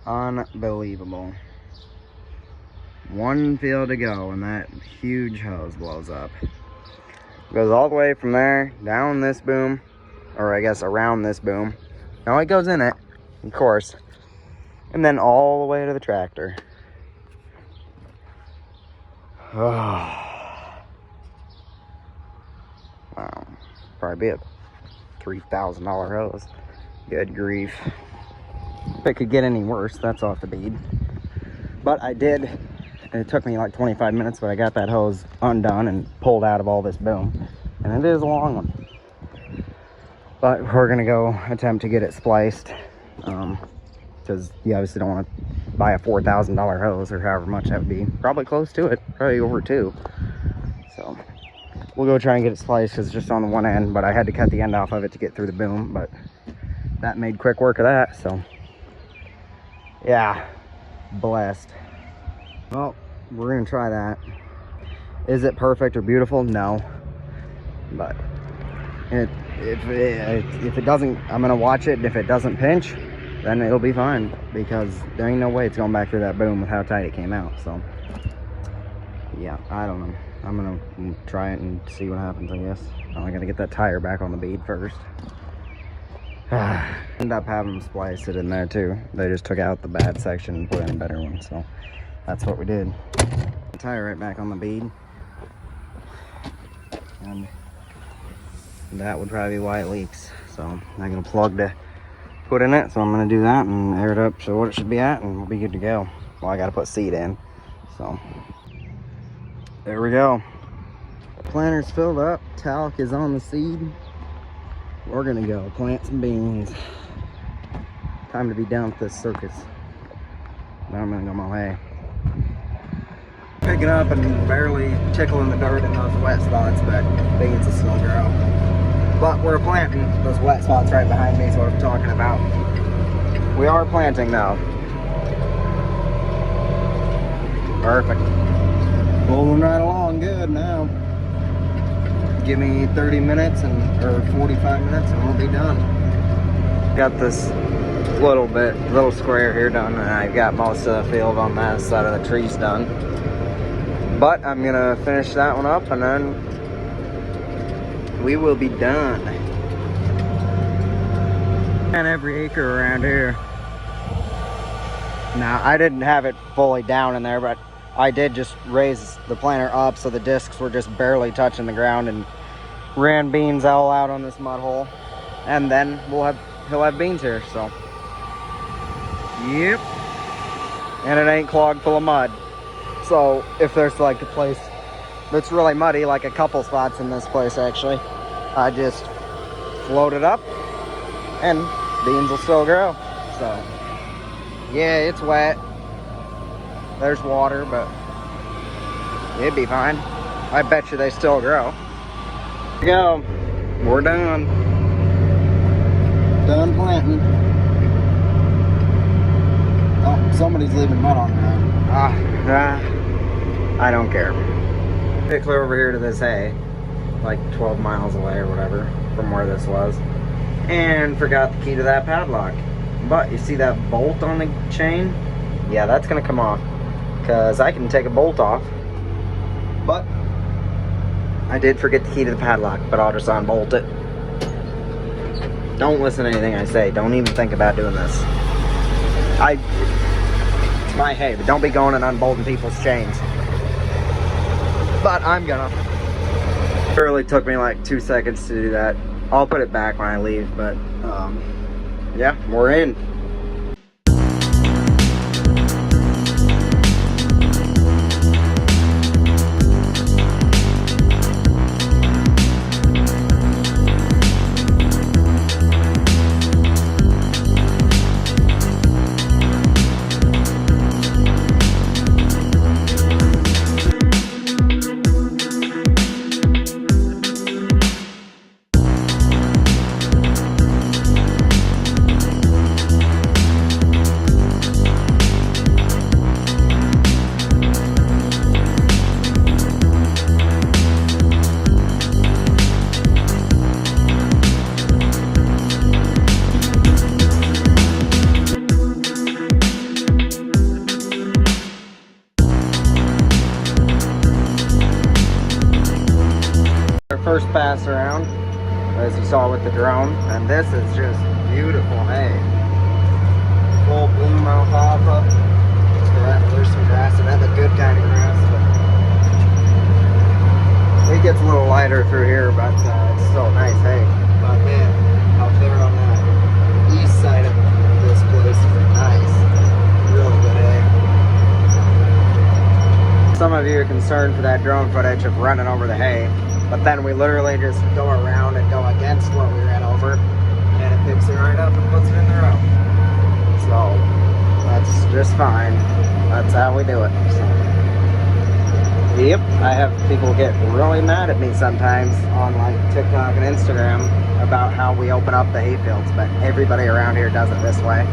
Unbelievable. One field to go and that huge hose blows up. Goes all the way from there, down this boom, or I guess around this boom. Now it goes in it, of course, and then all the way to the tractor. Oh. Wow, probably be a $3,000 hose. Good grief. If it could get any worse, that's off the bead. But I did, and it took me like 25 minutes, but I got that hose undone and pulled out of all this boom. And it is a long one. But we're gonna go attempt to get it spliced. Because you obviously don't want to buy a $4,000 hose or however much that would be. Probably close to it, probably over 2. So we'll go try and get it spliced because it's just on the one end, but I had to cut the end off of it to get through the boom, but that made quick work of that, so yeah, blessed. Well, we're gonna try that. Is it perfect or beautiful? No, but if it doesn't, I'm gonna watch it, and if it doesn't pinch, then it'll be fine, because there ain't no way it's going back through that boom with how tight it came out. So yeah, I don't know. I'm gonna try it and see what happens, I guess. I gotta get that tire back on the bead first. End up having them splice it in there too. They just took out the bad section and put in a better one, so that's what we did. The tire right back on the bead, and that would probably be why it leaks. So I'm gonna plug to put in it, so I'm gonna do that and air it up, show what it should be at, and we'll be good to go. Well, I gotta put seed in, so there we go. Planter's filled up, talc is on the seed. We're gonna go plant some beans. Time to be done with this circus. Now I'm gonna go mow hay. Picking up and barely tickling the dirt in those wet spots, but beans will still grow. But we're planting. Those wet spots right behind me is what I'm talking about. We are planting now. Perfect. Rolling right along good now. Give me 30 minutes or 45 minutes and we'll be done. Got this little square here done, and I've got most of the field on that side of the trees done. But I'm gonna finish that one up and then we will be done. And every acre around here. Now, I didn't have it fully down in there, but I did just raise the planter up so the discs were just barely touching the ground, and ran beans all out on this mud hole. And then he'll have beans here, so. Yep. And it ain't clogged full of mud. So if there's like a place that's really muddy, like a couple spots in this place actually, I just float it up and beans will still grow. So yeah, it's wet. There's water, but it'd be fine. I bet you they still grow. Here we go. We're done. Done planting. Oh, somebody's leaving mud on the ground. I don't care. Get clear over here to this hay, like 12 miles away or whatever from where this was, and forgot the key to that padlock. But you see that bolt on the chain? Yeah, that's gonna come off, because I can take a bolt off. But I did forget the key to the padlock, but I'll just unbolt it. Don't listen to anything I say. Don't even think about doing this. It's my hay, but don't be going and unbolting people's chains. But I'm gonna. It really took me like 2 seconds to do that. I'll put it back when I leave, but yeah, we're in. first pass around, as you saw with the drone, and this is just beautiful hay. Full bloom alfalfa. There's some grass in that, the good kind of grass, but it gets a little lighter through here, but it's still nice hay. But man, out there on the east side of this place is nice, really good hay. Some of you are concerned for that drone footage of running over the hay, but then we literally just go around and go against what we ran over, and it picks it right up and puts it in the row. So that's just fine. That's how we do it. So. Yep, I have people get really mad at me sometimes on like TikTok and Instagram about how we open up the hay fields, but everybody around here does it this way.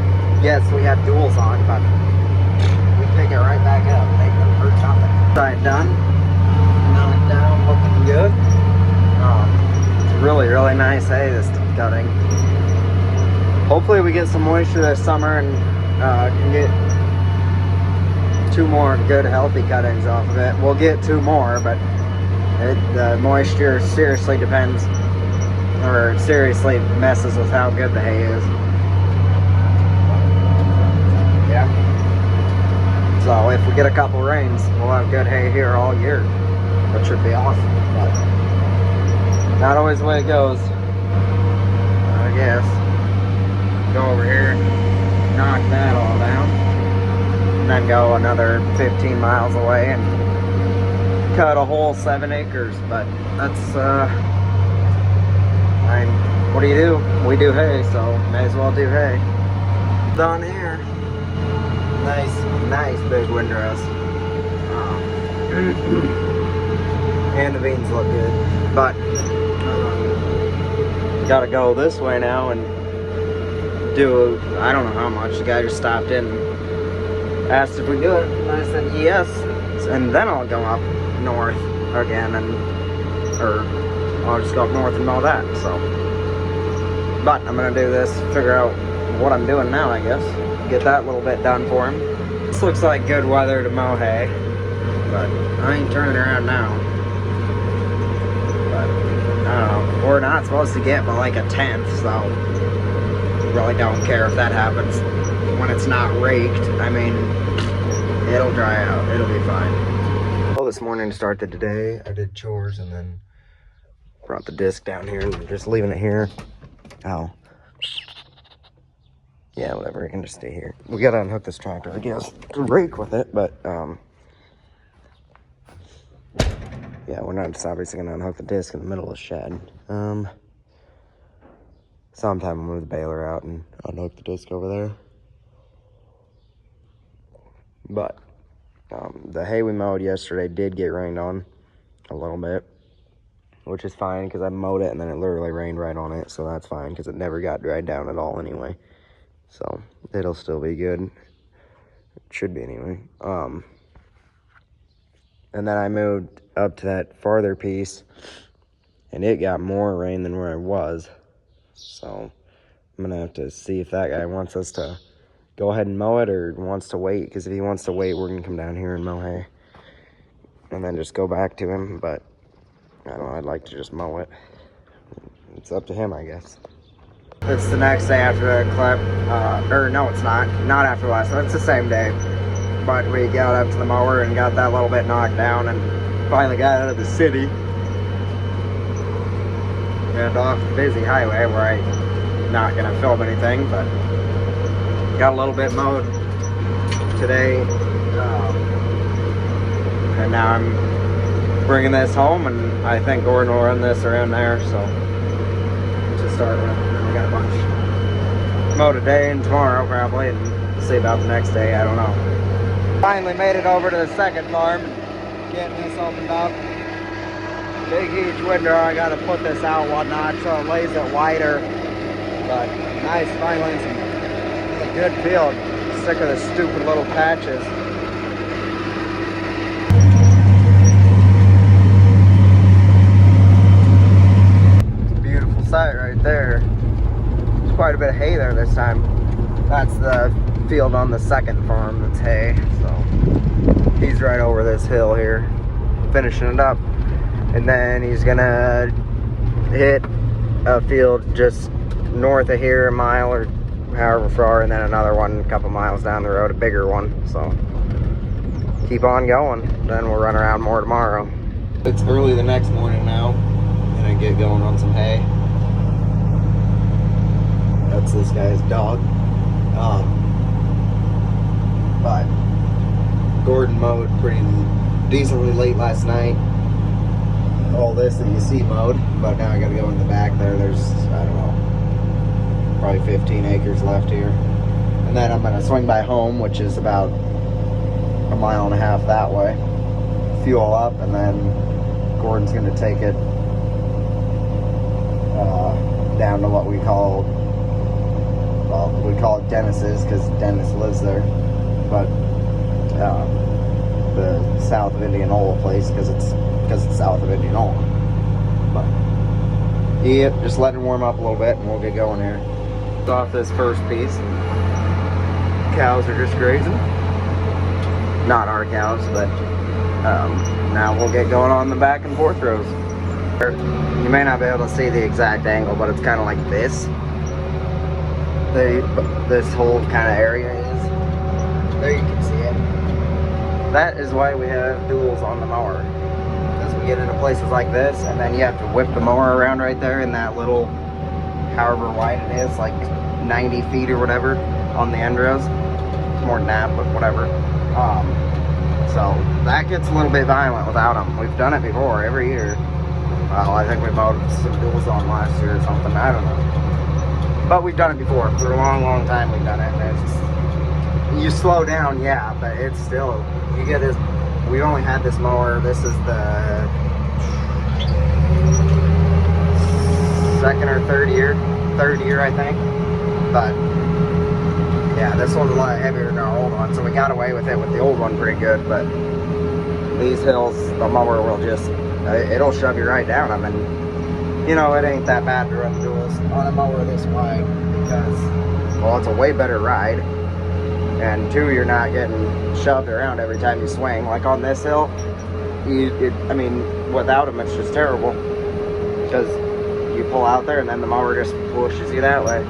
Yes, we have duals on, but we pick it right back up. They can hurt nothing. Side done. Knocked down, looking good. It's really, really nice hay, this cutting. Hopefully we get some moisture this summer and can get 2 more good healthy cuttings off of it. We'll get 2 more, but the moisture seriously depends, or seriously messes with how good the hay is. Yeah. So if we get a couple rains, we'll have good hay here all year, which would be awesome. But not always the way it goes, I guess. Go over here, knock that all down, and then go another 15 miles away and cut a whole 7 acres. But that's I mean, what do? We do hay, so may as well do hay. Done here. Nice big windrows. And the beans look good, but gotta go this way now and do, I don't know how much. The guy just stopped in and asked if we do it, and I said yes, and then I'll go up north again, or I'll just go up north and mow that. So, but I'm gonna do this, figure out what I'm doing now, I guess, get that little bit done for him. This looks like good weather to mow hay, but I ain't turning around now. But I don't know, we're not supposed to get but like a 10th, so really don't care if that happens when it's not raked. I mean, it'll dry out, it'll be fine. Well, this morning to start the day, I did chores and then brought the disc down here and just leaving it here. Oh, yeah, whatever, it can just stay here. We gotta unhook this tractor, I guess, to rake with it, but yeah, we're not just obviously gonna unhook the disc in the middle of the shed. Sometime we'll move the baler out and unhook the disc over there. But the hay we mowed yesterday did get rained on a little bit, which is fine because I mowed it and then it literally rained right on it, so that's fine because it never got dried down at all anyway. So it'll still be good. It should be anyway. And then I moved up to that farther piece and it got more rain than where I was. So I'm gonna have to see if that guy wants us to go ahead and mow it or wants to wait, because if he wants to wait, we're gonna come down here and mow hay and then just go back to him. But I don't know, I'd like to just mow it. It's up to him, I guess. It's the next day after the clip, or no, it's not after last one, it's the same day, but we got up to the mower and got that little bit knocked down and finally got out of the city and off the busy highway where I'm not gonna film anything, but got a little bit mowed today, and now I'm bringing this home, and I think Gordon will run this around there, so to start with. And we got a bunch mow today and tomorrow probably, and see about the next day, I don't know. Finally made it over to the second farm, getting this opened up. Big huge window, I gotta put this out whatnot so it lays it wider, but nice, finally it's a good field. Sick of the stupid little patches. It's a beautiful sight right there. There's quite a bit of hay there this time. That's the field on the second farm that's hay, so he's right over this hill here, finishing it up. And then he's gonna hit a field just north of here, a mile or however far, and then another one a couple miles down the road, a bigger one. So keep on going, then we'll run around more tomorrow. It's early the next morning now, and I get going on some hay. That's this guy's dog. But Gordon mowed pretty decently late last night. All this that you see mowed, but now I gotta go in the back there. There's, I don't know, probably 15 acres left here. And then I'm gonna swing by home, which is about a mile and a half that way. Fuel up, and then Gordon's gonna take it down to what we call it Dennis's, because Dennis lives there. But the south of Indianola place, because it's south of Indianola. But yeah, just let it warm up a little bit and we'll get going here. Off this first piece, cows are just grazing. Not our cows, but now we'll get going on the back and forth rows. You may not be able to see the exact angle, but it's kind of like this. This whole kind of area is. There you can see it. That is why we have duals on the mower. Because we get into places like this, and then you have to whip the mower around right there in that little, however wide it is, like 90 feet or whatever on the end rows. It's more than that, but whatever. So that gets a little bit violent without them. We've done it before, every year. Well, I think we mowed some duals on last year or something, I don't know. But we've done it before. For a long, long time we've done it. And it's, you slow down, yeah, but it's still, you get this, we only had this mower, this is the second or third year I think. But yeah, this one's a lot heavier than our old one, so we got away with it with the old one pretty good. But these hills, the mower will just, it'll shove you right down them. And you know, it ain't that bad to run duals on a mower this wide, because, well, it's a way better ride, and two, you're not getting shoved around every time you swing. Like on this hill, I mean, without them, it's just terrible, because you pull out there and then the mower just pushes you that way.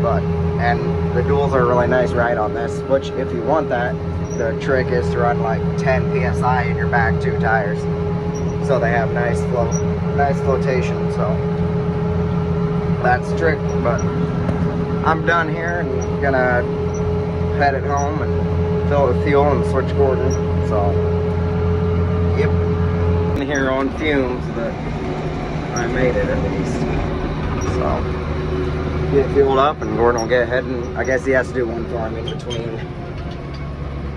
But, and the duals are a really nice ride on this, which if you want that, the trick is to run like 10 PSI in your back two tires, so they have nice flotation. So that's the trick. But I'm done here and gonna head it home and fill it with fuel and switch Gordon. So yep, in here on fumes, but I made it at least. So get fueled up and Gordon will get heading. I guess he has to do one farm in between.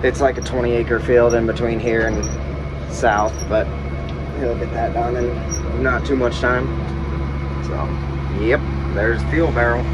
It's like a 20-acre field in between here and south, but he'll get that done in not too much time. So, yep, there's the fuel barrel.